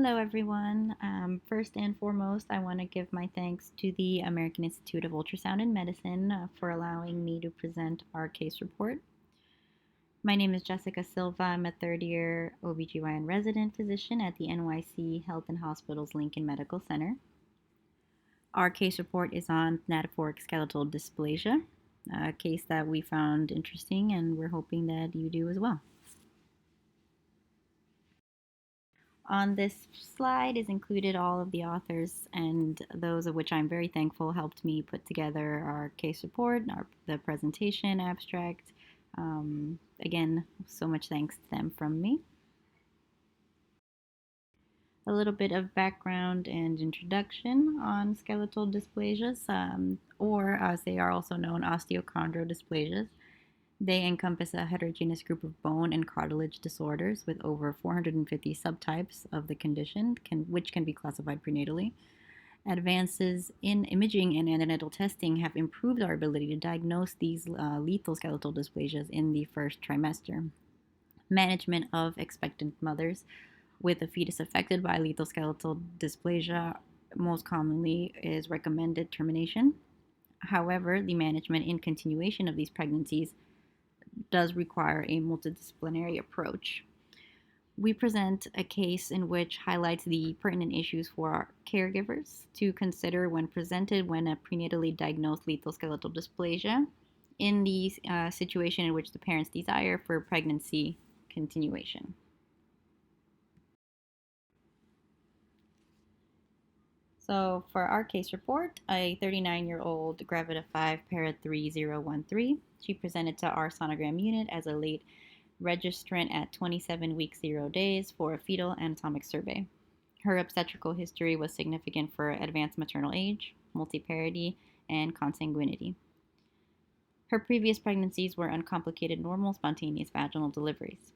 Hello, everyone. First and foremost, I want to give my thanks to the American Institute of Ultrasound and Medicine for allowing me to present our case report. My name is Jessica Silva. I'm a third year OBGYN resident physician at the NYC Health and Hospitals Lincoln Medical Center. Our case report is on thanatophoric skeletal dysplasia, a case that we found interesting, and we're hoping that you do as well. On this slide is included all of the authors, and those of which I'm very thankful helped me put together our case report, the presentation abstract. Again, so much thanks to them from me. A little bit of background and introduction on skeletal dysplasias, or as they are also known, osteochondrodysplasias. They encompass a heterogeneous group of bone and cartilage disorders with over 450 subtypes of the condition, which can be classified prenatally. Advances in imaging and antenatal testing have improved our ability to diagnose these lethal skeletal dysplasias in the first trimester. Management of expectant mothers with a fetus affected by lethal skeletal dysplasia most commonly is recommended termination. However, the management and continuation of these pregnancies does require a multidisciplinary approach. We present a case in which highlights the pertinent issues for our caregivers to consider when presented when a prenatally diagnosed lethal skeletal dysplasia in the situation in which the parents desire for pregnancy continuation. So for our case report, a 39-year-old Gravida 5 para 3013, she presented to our sonogram unit as a late registrant at 27 weeks 0 days for a fetal anatomic survey. Her obstetrical history was significant for advanced maternal age, multiparity, and consanguinity. Her previous pregnancies were uncomplicated normal spontaneous vaginal deliveries.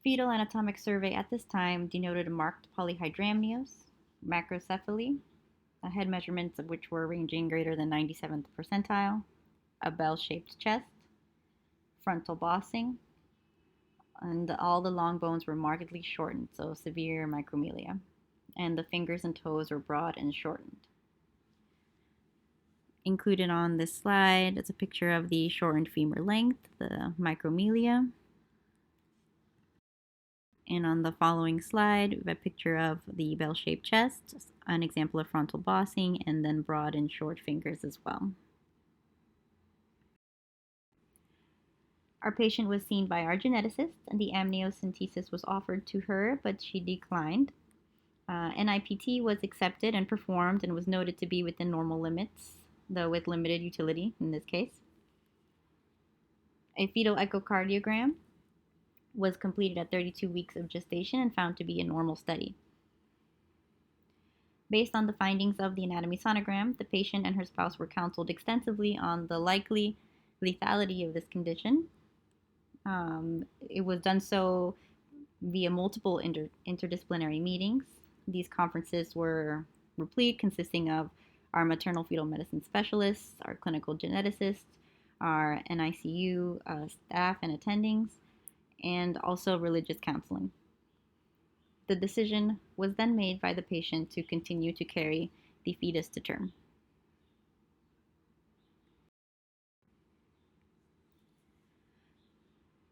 Fetal anatomic survey at this time denoted a marked polyhydramnios, macrocephaly, head measurements of which were ranging greater than 97th percentile, a bell-shaped chest, frontal bossing, and all the long bones were markedly shortened, so severe micromelia, and the fingers and toes were broad and shortened. Included on this slide is a picture of the shortened femur length, the micromelia, and on the following slide, we have a picture of the bell-shaped chest, an example of frontal bossing, and then broad and short fingers as well. Our patient was seen by our geneticist, and the amniocentesis was offered to her, but she declined. NIPT was accepted and performed and was noted to be within normal limits, though with limited utility in this case. A fetal echocardiogram was completed at 32 weeks of gestation and found to be a normal study. Based on the findings of the anatomy sonogram, the patient and her spouse were counseled extensively on the likely lethality of this condition. It was done so via multiple interdisciplinary meetings. These conferences were replete, consisting of our maternal fetal medicine specialists, our clinical geneticists, our NICU staff and attendings, and also religious counseling. The decision was then made by the patient to continue to carry the fetus to term.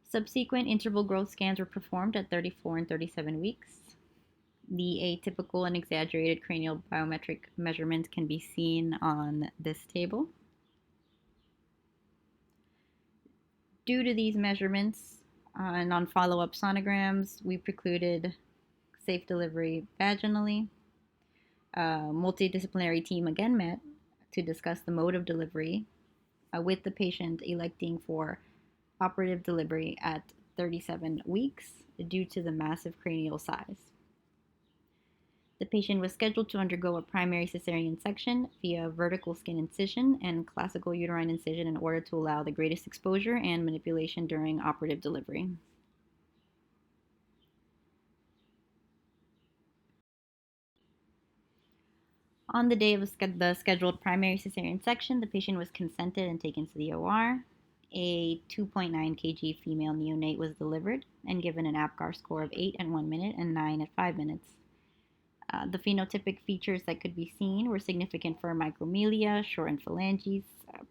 Subsequent interval growth scans were performed at 34 and 37 weeks. The atypical and exaggerated cranial biometric measurements can be seen on this table. Due to these measurements and on follow-up sonograms, we precluded safe delivery vaginally. A multidisciplinary team again met to discuss the mode of delivery, with the patient electing for operative delivery at 37 weeks due to the massive cranial size. The patient was scheduled to undergo a primary cesarean section via vertical skin incision and classical uterine incision in order to allow the greatest exposure and manipulation during operative delivery. On the day of the scheduled primary cesarean section, the patient was consented and taken to the OR. A 2.9 kg female neonate was delivered and given an APGAR score of 8 at 1 minute and 9 at 5 minutes. The phenotypic features that could be seen were significant for micromelia, shortened phalanges,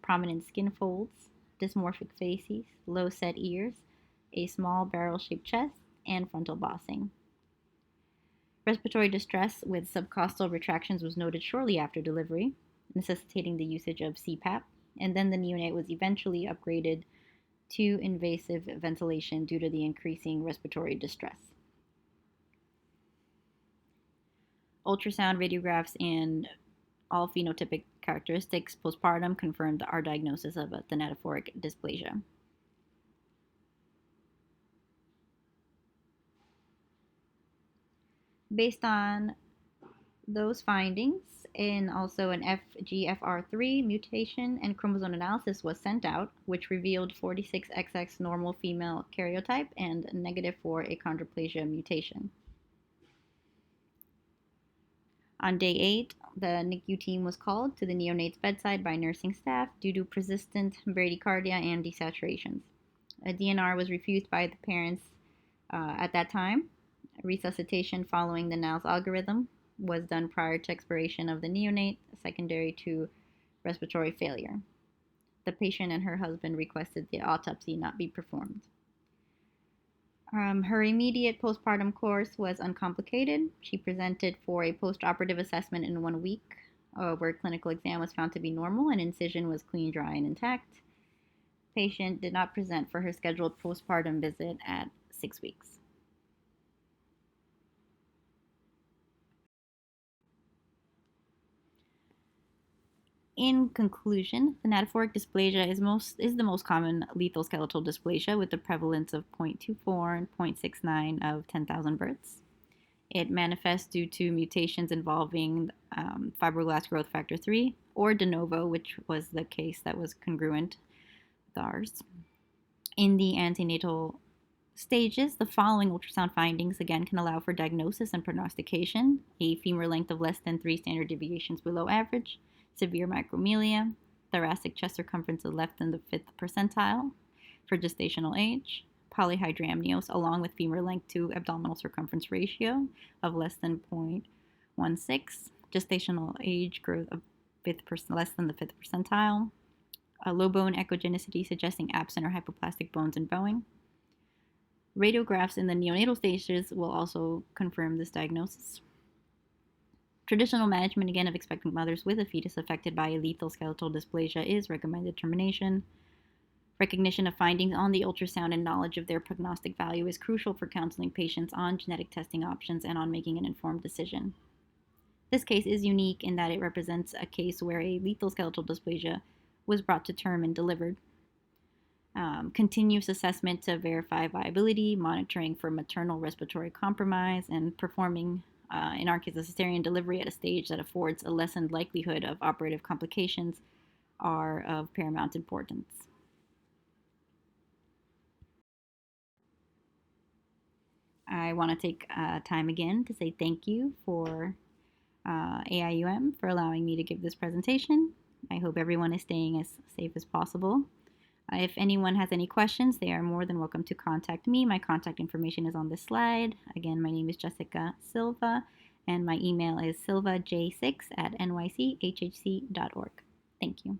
prominent skin folds, dysmorphic facies, low set ears, a small barrel-shaped chest, and frontal bossing. Respiratory distress with subcostal retractions was noted shortly after delivery, necessitating the usage of CPAP, and then the neonate was eventually upgraded to invasive ventilation due to the increasing respiratory distress. Ultrasound radiographs and all phenotypic characteristics postpartum confirmed our diagnosis of a thanatophoric dysplasia. Based on those findings, and also an FGFR3 mutation and chromosome analysis was sent out, which revealed 46XX normal female karyotype and negative for achondroplasia mutation. On day 8, the NICU team was called to the neonate's bedside by nursing staff due to persistent bradycardia and desaturations. A DNR was refused by the parents at that time. Resuscitation following the NALS algorithm was done prior to expiration of the neonate, secondary to respiratory failure. The patient and her husband requested the autopsy not be performed. Her immediate postpartum course was uncomplicated. She presented for a postoperative assessment in 1 week, where clinical exam was found to be normal and incision was clean, dry, and intact. Patient did not present for her scheduled postpartum visit at 6 weeks. In conclusion, thanatophoric dysplasia is the most common lethal skeletal dysplasia with a prevalence of 0.24 and 0.69 of 10,000 births. It manifests due to mutations involving fibroblast growth factor 3 or de novo, which was the case that was congruent with ours. In the antenatal stages, the following ultrasound findings again can allow for diagnosis and prognostication: a femur length of less than 3 standard deviations below average, severe micromelia, thoracic chest circumference of less than the 5th percentile for gestational age, polyhydramnios along with femur length to abdominal circumference ratio of less than 0.16, gestational age growth of less than the 5th percentile, a low bone echogenicity suggesting absent or hypoplastic bones and bowing. Radiographs in the neonatal stages will also confirm this diagnosis. Traditional management, again, of expectant mothers with a fetus affected by a lethal skeletal dysplasia is recommended termination. Recognition of findings on the ultrasound and knowledge of their prognostic value is crucial for counseling patients on genetic testing options and on making an informed decision. This case is unique in that it represents a case where a lethal skeletal dysplasia was brought to term and delivered. Continuous assessment to verify viability, monitoring for maternal respiratory compromise, and performing in our case, a cesarean delivery at a stage that affords a lessened likelihood of operative complications are of paramount importance. I want to take time again to say thank you for AIUM for allowing me to give this presentation. I hope everyone is staying as safe as possible. If anyone has any questions, they are more than welcome to contact me. My contact information is on this slide. Again, my name is Jessica Silva, and my email is silvaj6@nychhc.org. Thank you.